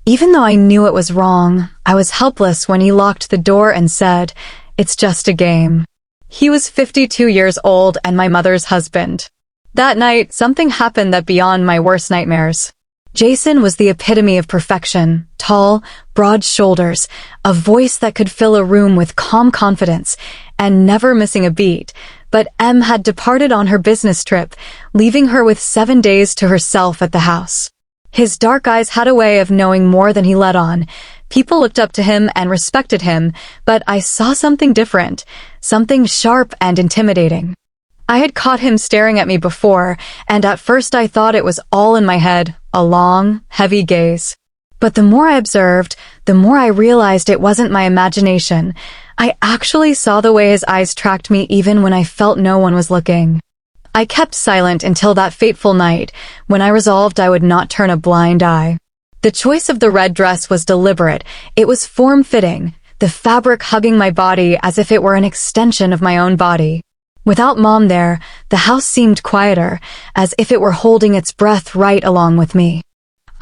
Even though I knew it was wrong, I was helpless when he locked the door and said, "It's just a game." He was 52 years old and my mother's husband. That night, something happened that beyond my worst nightmares. Jason was the epitome of perfection, tall, broad shoulders, a voice that could fill a room with calm confidence, and never missing a beat. But Em had departed on her business trip, leaving her with 7 days to herself at the house. His dark eyes had a way of knowing more than he let on. People looked up to him and respected him, but I saw something different, something sharp and intimidating. I had caught him staring at me before, and at first I thought it was all in my head, a long, heavy gaze. But the more I observed, the more I realized it wasn't my imagination. I actually saw the way his eyes tracked me even when I felt no one was looking. I kept silent until that fateful night, when I resolved I would not turn a blind eye. The choice of the red dress was deliberate. It was form-fitting, the fabric hugging my body as if it were an extension of my own body. Without Mom there, the house seemed quieter, as if it were holding its breath right along with me.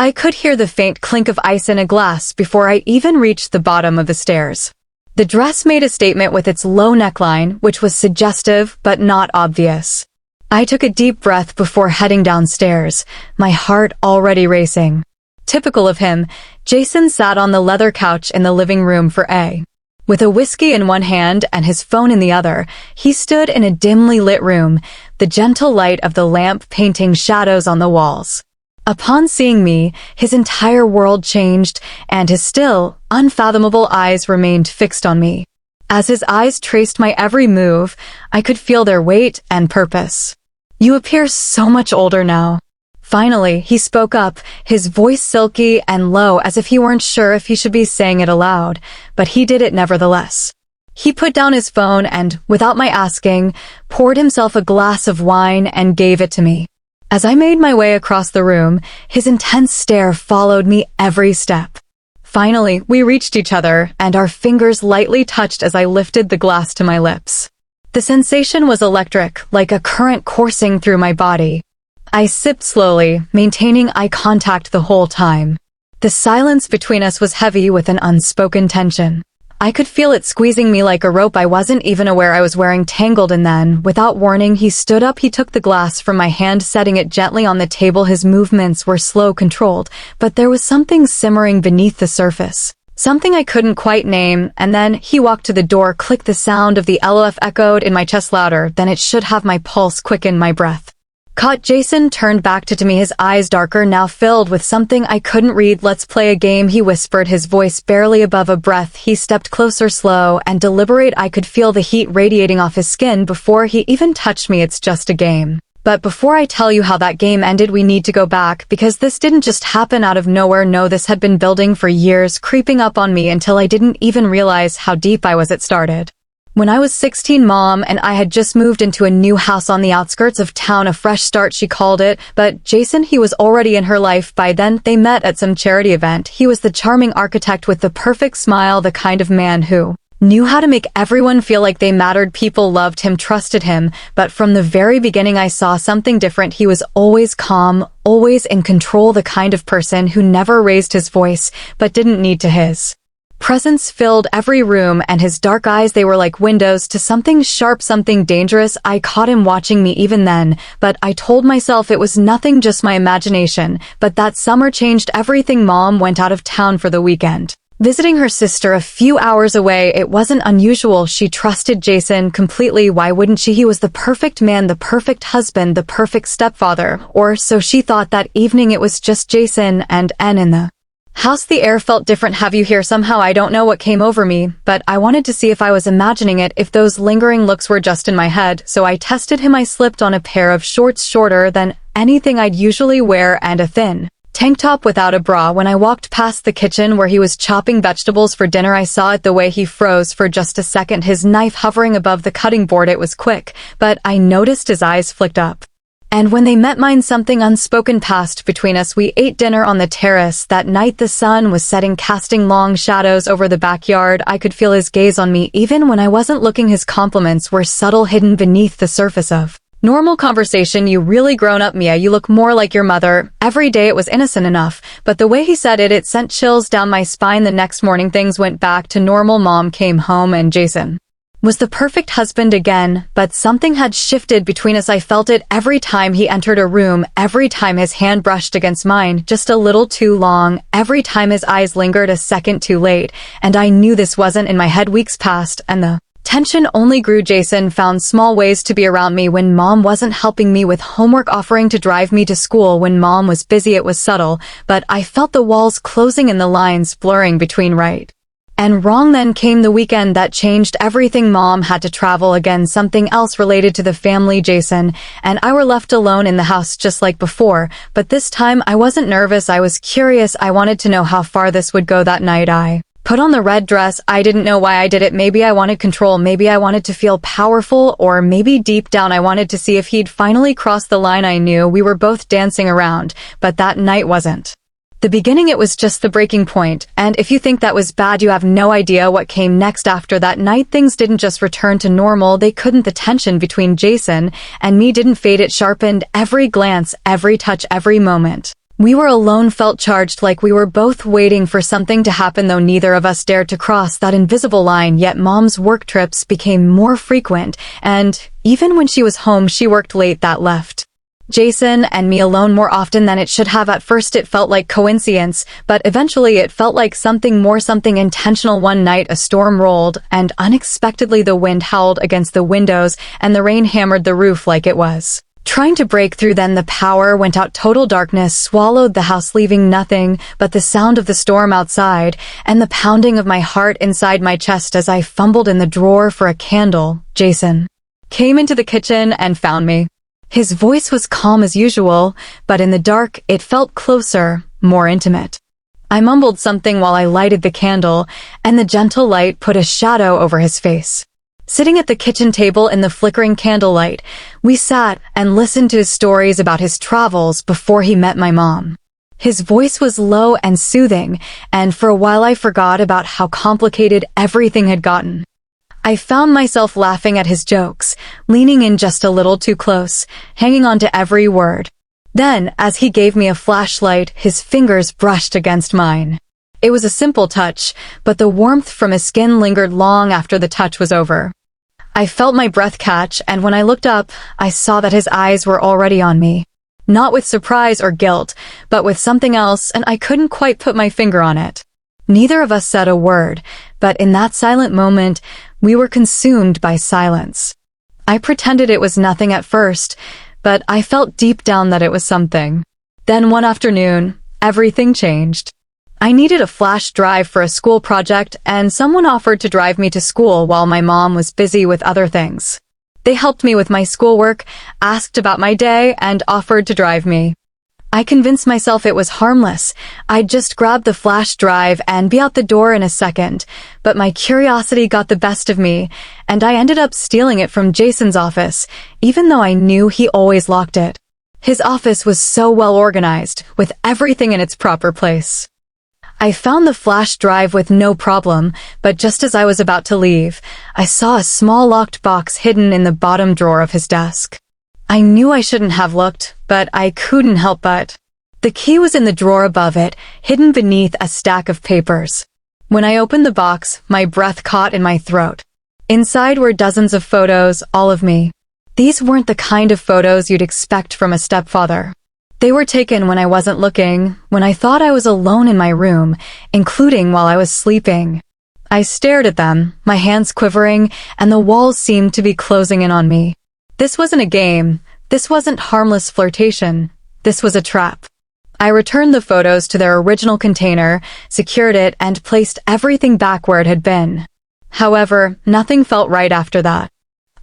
I could hear the faint clink of ice in a glass before I even reached the bottom of the stairs. The dress made a statement with its low neckline, which was suggestive but not obvious. I took a deep breath before heading downstairs, my heart already racing. Typical of him, Jason sat on the leather couch in the living room for A. With a whiskey in one hand and his phone in the other, he stood in a dimly lit room, the gentle light of the lamp painting shadows on the walls. Upon seeing me, his entire world changed, and his still, unfathomable eyes remained fixed on me. As his eyes traced my every move, I could feel their weight and purpose. "You appear so much older now." Finally, he spoke up, his voice silky and low as if he weren't sure if he should be saying it aloud, but he did it nevertheless. He put down his phone and, without my asking, poured himself a glass of wine and gave it to me. As I made my way across the room, his intense stare followed me every step. Finally, we reached each other, and our fingers lightly touched as I lifted the glass to my lips. The sensation was electric, like a current coursing through my body. I sipped slowly, maintaining eye contact the whole time. The silence between us was heavy with an unspoken tension. I could feel it squeezing me like a rope I wasn't even aware I was wearing tangled in. Then, without warning, he stood up. He took the glass from my hand, setting it gently on the table. His movements were slow, controlled, but there was something simmering beneath the surface. Something I couldn't quite name, and then he walked to the door. Click, the sound of the LOF echoed in my chest louder than it should have. My pulse quickened, my breath caught. Jason turned back to me, his eyes darker, now filled with something I couldn't read. "Let's play a game," he whispered, his voice barely above a breath. He stepped closer, slow and deliberate. I could feel the heat radiating off his skin before he even touched me. "It's just a game. But before I tell you how that game ended, we need to go back, because this didn't just happen out of nowhere. No, this had been building for years, creeping up on me until I didn't even realize how deep I was. It started when I was 16, Mom and I had just moved into a new house on the outskirts of town. A fresh start, she called it. But Jason, he was already in her life by then. They met at some charity event. He was the charming architect with the perfect smile, the kind of man who knew how to make everyone feel like they mattered. People loved him, trusted him, but from the very beginning I saw something different. He was always calm, always in control, the kind of person who never raised his voice, but didn't need to. His presence filled every room, and his dark eyes, they were like windows to something sharp, something dangerous. I caught him watching me even then, but I told myself it was nothing, just my imagination. But that summer changed everything. Mom went out of town for the weekend, visiting her sister a few hours away. It wasn't unusual. She trusted Jason completely. Why wouldn't she? He was the perfect man, the perfect husband, the perfect stepfather. Or so she thought. That evening it was just Jason and N in the house. The air felt different. Have you here? Somehow I don't know what came over me, but I wanted to see if I was imagining it, if those lingering looks were just in my head. So I tested him. I slipped on a pair of shorts shorter than anything I'd usually wear and a thin tank top without a bra. When I walked past the kitchen where he was chopping vegetables for dinner, I saw it, the way he froze for just a second, his knife hovering above the cutting board. It was quick, but I noticed his eyes flicked up. And when they met mine, something unspoken passed between us. We ate dinner on the terrace. That night the sun was setting, casting long shadows over the backyard. I could feel his gaze on me even when I wasn't looking. His compliments were subtle, hidden beneath the surface of Normal conversation, "You really grown up, Mia, you look more like your mother." Every day it was innocent enough, but the way he said it sent chills down my spine. The next morning things went back to normal. Mom came home and Jason was the perfect husband again, but something had shifted between us. I felt it every time he entered a room, every time his hand brushed against mine, just a little too long, every time his eyes lingered a second too late, and I knew this wasn't in my head. Weeks passed, and the tension only grew. Jason found small ways to be around me when Mom wasn't helping me with homework, offering to drive me to school when Mom was busy. It was subtle, but I felt the walls closing and the lines blurring between right and wrong. Then came the weekend that changed everything. Mom had to travel again, something else related to the family. Jason and I were left alone in the house just like before, but this time I wasn't nervous. I was curious. I wanted to know how far this would go. That night I put on the red dress. I didn't know why I did it. Maybe I wanted control, maybe I wanted to feel powerful, or maybe deep down I wanted to see if he'd finally crossed the line. I knew we were both dancing around, but that night wasn't the beginning, it was just the breaking point. And if you think that was bad, you have no idea what came next. After that night, things didn't just return to normal, they couldn't. The tension between Jason and me didn't fade, it sharpened. Every glance, every touch, every moment we were alone felt charged, like we were both waiting for something to happen, though neither of us dared to cross that invisible line. Yet Mom's work trips became more frequent, and even when she was home, she worked late. That left Jason and me alone more often than it should have. At first it felt like coincidence, but eventually it felt like something more, something intentional. One night a storm rolled, and unexpectedly the wind howled against the windows, and the rain hammered the roof like it was trying to break through. Then the power went out. Total darkness swallowed the house, leaving nothing but the sound of the storm outside and the pounding of my heart inside my chest as I fumbled in the drawer for a candle. Jason came into the kitchen and found me. His voice was calm as usual, but in the dark, it felt closer, more intimate. I mumbled something while I lighted the candle, and the gentle light put a shadow over his face. Sitting at the kitchen table in the flickering candlelight, we sat and listened to his stories about his travels before he met my mom. His voice was low and soothing, and for a while I forgot about how complicated everything had gotten. I found myself laughing at his jokes, leaning in just a little too close, hanging on to every word. Then, as he gave me a flashlight, his fingers brushed against mine. It was a simple touch, but the warmth from his skin lingered long after the touch was over. I felt my breath catch, and when I looked up, I saw that his eyes were already on me. Not with surprise or guilt, but with something else, and I couldn't quite put my finger on it. Neither of us said a word, but in that silent moment, we were consumed by silence. I pretended it was nothing at first, but I felt deep down that it was something. Then one afternoon, everything changed. I needed a flash drive for a school project, and someone offered to drive me to school while my mom was busy with other things. They helped me with my schoolwork, asked about my day, and offered to drive me. I convinced myself it was harmless. I'd just grab the flash drive and be out the door in a second, but my curiosity got the best of me, and I ended up stealing it from Jason's office, even though I knew he always locked it. His office was so well organized, with everything in its proper place. I found the flash drive with no problem, but just as I was about to leave, I saw a small locked box hidden in the bottom drawer of his desk. I knew I shouldn't have looked, but I couldn't help but. The key was in the drawer above it, hidden beneath a stack of papers. When I opened the box, my breath caught in my throat. Inside were dozens of photos, all of me. These weren't the kind of photos you'd expect from a stepfather. They were taken when I wasn't looking, when I thought I was alone in my room, including while I was sleeping. I stared at them, my hands quivering, and the walls seemed to be closing in on me. This wasn't a game. This wasn't harmless flirtation. This was a trap. I returned the photos to their original container, secured it, and placed everything back where it had been. However, nothing felt right after that.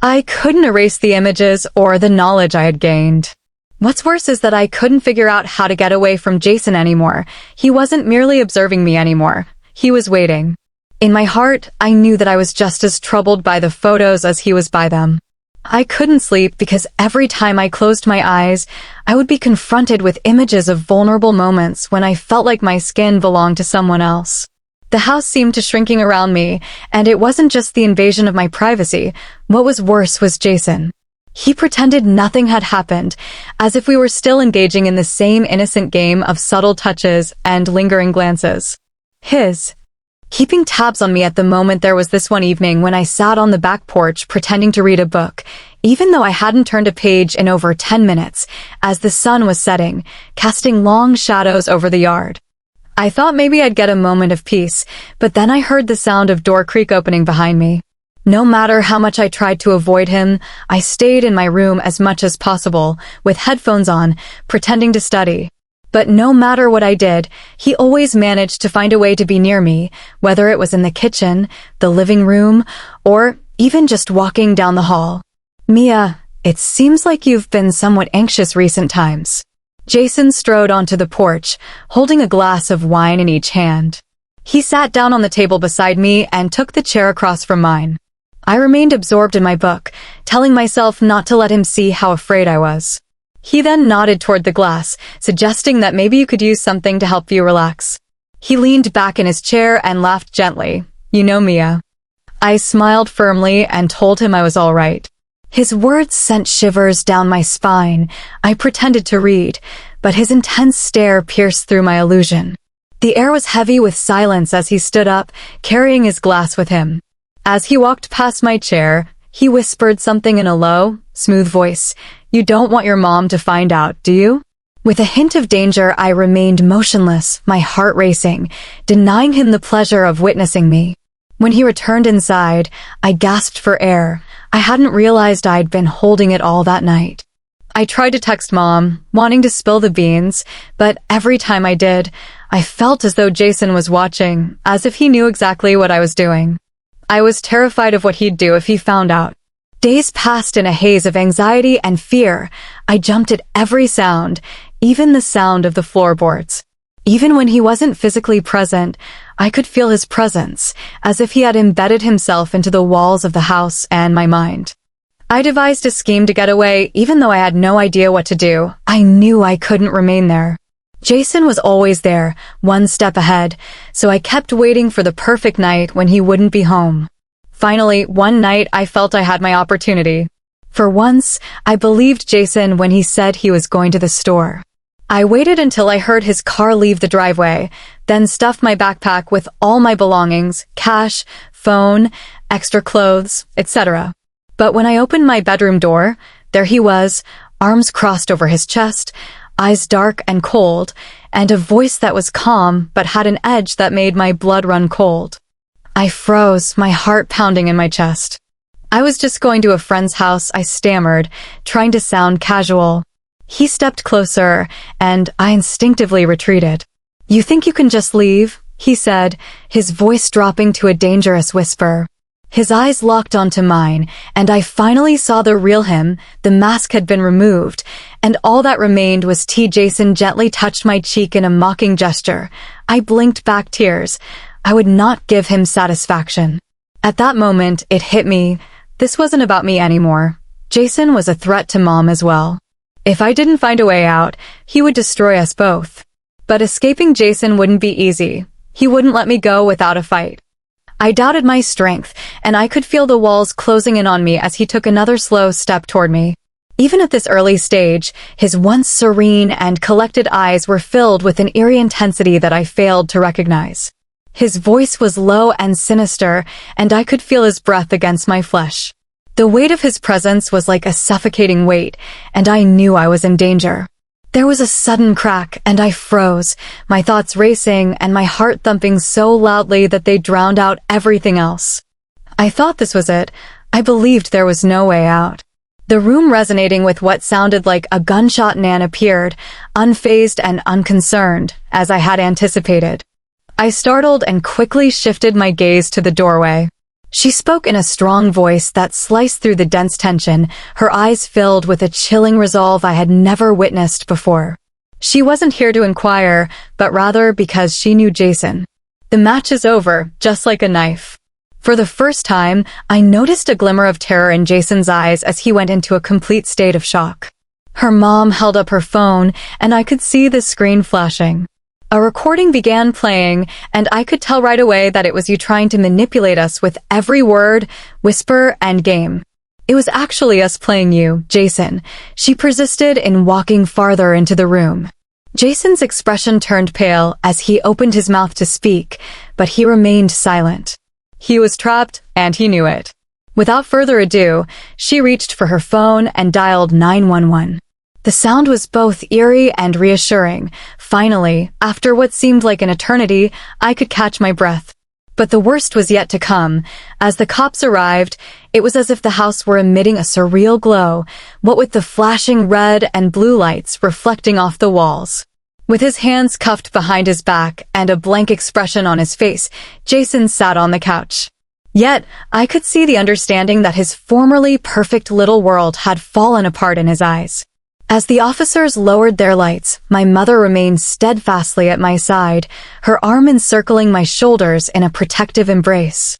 I couldn't erase the images or the knowledge I had gained. What's worse is that I couldn't figure out how to get away from Jason anymore. He wasn't merely observing me anymore. He was waiting. In my heart, I knew that I was just as troubled by the photos as he was by them. I couldn't sleep because every time I closed my eyes, I would be confronted with images of vulnerable moments when I felt like my skin belonged to someone else. The house seemed to shrinking around me, and it wasn't just the invasion of my privacy. What was worse was Jason. He pretended nothing had happened, as if we were still engaging in the same innocent game of subtle touches and lingering glances. Keeping tabs on me at the moment. There was this one evening when I sat on the back porch pretending to read a book, even though I hadn't turned a page in over 10 minutes, as the sun was setting, casting long shadows over the yard. I thought maybe I'd get a moment of peace, but then I heard the sound of door creak opening behind me. No matter how much I tried to avoid him, I stayed in my room as much as possible, with headphones on, pretending to study. But no matter what I did, he always managed to find a way to be near me, whether it was in the kitchen, the living room, or even just walking down the hall. "Mia, it seems like you've been somewhat anxious recent times." Jason strode onto the porch, holding a glass of wine in each hand. He sat down on the table beside me and took the chair across from mine. I remained absorbed in my book, telling myself not to let him see how afraid I was. He then nodded toward the glass, suggesting that maybe you could use something to help you relax. He leaned back in his chair and laughed gently. "You know, Mia." I smiled firmly and told him I was all right. His words sent shivers down my spine. I pretended to read, but his intense stare pierced through my illusion. The air was heavy with silence as he stood up, carrying his glass with him. As he walked past my chair, he whispered something in a low, smooth voice. "You don't want your mom to find out, do you?" With a hint of danger, I remained motionless, my heart racing, denying him the pleasure of witnessing me. When he returned inside, I gasped for air. I hadn't realized I'd been holding it all that night. I tried to text Mom, wanting to spill the beans, but every time I did, I felt as though Jason was watching, as if he knew exactly what I was doing. I was terrified of what he'd do if he found out. Days passed in a haze of anxiety and fear. I jumped at every sound, even the sound of the floorboards. Even when he wasn't physically present, I could feel his presence, as if he had embedded himself into the walls of the house and my mind. I devised a scheme to get away, even though I had no idea what to do. I knew I couldn't remain there. Jason was always there, one step ahead, so I kept waiting for the perfect night when he wouldn't be home. Finally, one night I felt I had my opportunity. For once, I believed Jason when he said he was going to the store. I waited until I heard his car leave the driveway, then stuffed my backpack with all my belongings, cash, phone, extra clothes, etc. But when I opened my bedroom door, there he was, arms crossed over his chest, eyes dark and cold, and a voice that was calm but had an edge that made my blood run cold. I froze, my heart pounding in my chest. "I was just going to a friend's house," I stammered, trying to sound casual. He stepped closer, and I instinctively retreated. "You think you can just leave?" he said, his voice dropping to a dangerous whisper. His eyes locked onto mine, and I finally saw the real him. The mask had been removed, and all that remained was Jason gently touched my cheek in a mocking gesture. I blinked back tears. I would not give him satisfaction. At that moment, it hit me. This wasn't about me anymore. Jason was a threat to Mom as well. If I didn't find a way out, he would destroy us both. But escaping Jason wouldn't be easy. He wouldn't let me go without a fight. I doubted my strength, and I could feel the walls closing in on me as he took another slow step toward me. Even at this early stage, his once serene and collected eyes were filled with an eerie intensity that I failed to recognize. His voice was low and sinister, and I could feel his breath against my flesh. The weight of his presence was like a suffocating weight, and I knew I was in danger. There was a sudden crack, and I froze, my thoughts racing and my heart thumping so loudly that they drowned out everything else. I thought this was it. I believed there was no way out. The room resonating with what sounded like a gunshot. Nan appeared, unfazed and unconcerned, as I had anticipated. I startled and quickly shifted my gaze to the doorway. She spoke in a strong voice that sliced through the dense tension, her eyes filled with a chilling resolve I had never witnessed before. She wasn't here to inquire, but rather because she knew Jason. "The match is over, just like a knife." For the first time, I noticed a glimmer of terror in Jason's eyes as he went into a complete state of shock. Her mom held up her phone, and I could see the screen flashing. A recording began playing, and I could tell right away that it was you trying to manipulate us with every word, whisper, and game. It was actually us playing you, Jason. She persisted in walking farther into the room. Jason's expression turned pale as he opened his mouth to speak, but he remained silent. He was trapped, and he knew it. Without further ado, she reached for her phone and dialed 911. The sound was both eerie and reassuring. Finally, after what seemed like an eternity, I could catch my breath. But the worst was yet to come. As the cops arrived, it was as if the house were emitting a surreal glow, what with the flashing red and blue lights reflecting off the walls. With his hands cuffed behind his back and a blank expression on his face, Jason sat on the couch. Yet, I could see the understanding that his formerly perfect little world had fallen apart in his eyes. As the officers lowered their lights, my mother remained steadfastly at my side, her arm encircling my shoulders in a protective embrace.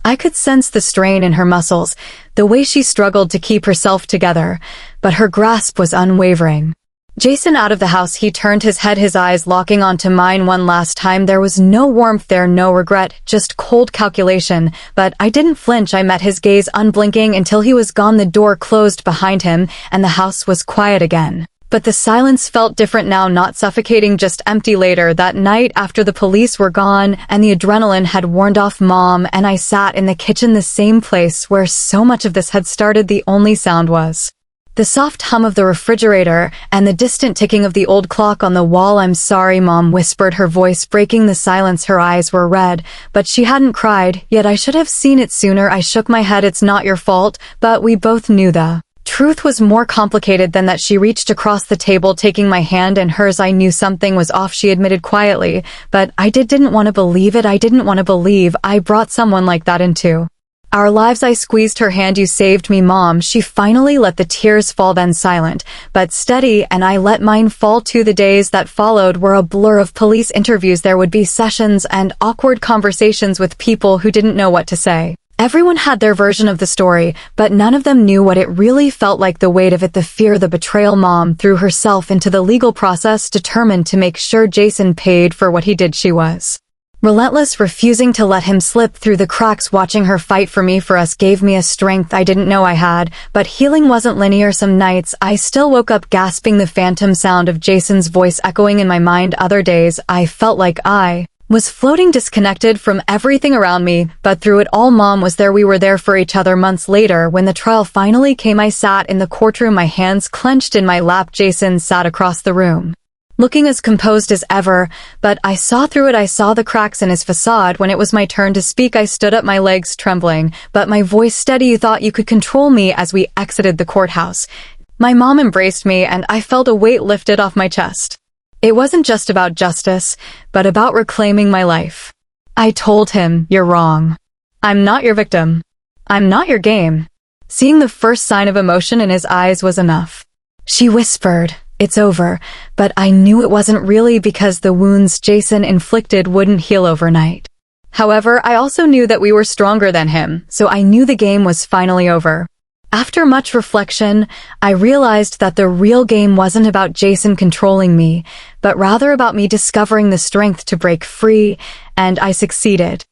I could sense the strain in her muscles, the way she struggled to keep herself together, but her grasp was unwavering. Jason out of the house, he turned his head, his eyes locking onto mine one last time. There was no warmth there, no regret, just cold calculation. But I didn't flinch. I met his gaze unblinking until he was gone. The door closed behind him, and the house was quiet again. But the silence felt different now, not suffocating, just empty. Later that night, after the police were gone and the adrenaline had worn off, Mom and I sat in the kitchen, the same place where so much of this had started. The only sound was the soft hum of the refrigerator and the distant ticking of the old clock on the wall. "I'm sorry," Mom whispered, her voice breaking the silence. Her eyes were red, but she hadn't cried, yet I should have seen it sooner. I shook my head. "It's not your fault," but we both knew the truth was more complicated than that. She reached across the table, taking my hand in hers. "I knew something was off," she admitted quietly, but I didn't want to believe it. I didn't want to believe I brought someone like that into our lives. I squeezed her hand. "You saved me, Mom." She finally let the tears fall, then silent, but steady, and I let mine fall too. The days that followed were a blur of police interviews. There would be sessions and awkward conversations with people who didn't know what to say. Everyone had their version of the story, but none of them knew what it really felt like, the weight of it, the fear, the betrayal. Mom threw herself into the legal process, determined to make sure Jason paid for what he did. She was relentless, refusing to let him slip through the cracks. Watching her fight for me, for us, gave me a strength I didn't know I had. But healing wasn't linear. Some nights, I still woke up gasping, the phantom sound of Jason's voice echoing in my mind. Other days, I felt like I was floating, disconnected from everything around me. But through it all, Mom was there. We were there for each other. Months later, when the trial finally came, I sat in the courtroom, my hands clenched in my lap. Jason sat across the room, looking as composed as ever, but I saw through it. I saw the cracks in his facade. When it was my turn to speak, I stood up, my legs trembling, but my voice steady. "You thought you could control me." As we exited the courthouse, my mom embraced me, and I felt a weight lifted off my chest. It wasn't just about justice, but about reclaiming my life. I told him, "You're wrong. I'm not your victim. I'm not your game." Seeing the first sign of emotion in his eyes was enough. She whispered, "It's over," but I knew it wasn't really, because the wounds Jason inflicted wouldn't heal overnight. However, I also knew that we were stronger than him, so I knew the game was finally over. After much reflection, I realized that the real game wasn't about Jason controlling me, but rather about me discovering the strength to break free, and I succeeded.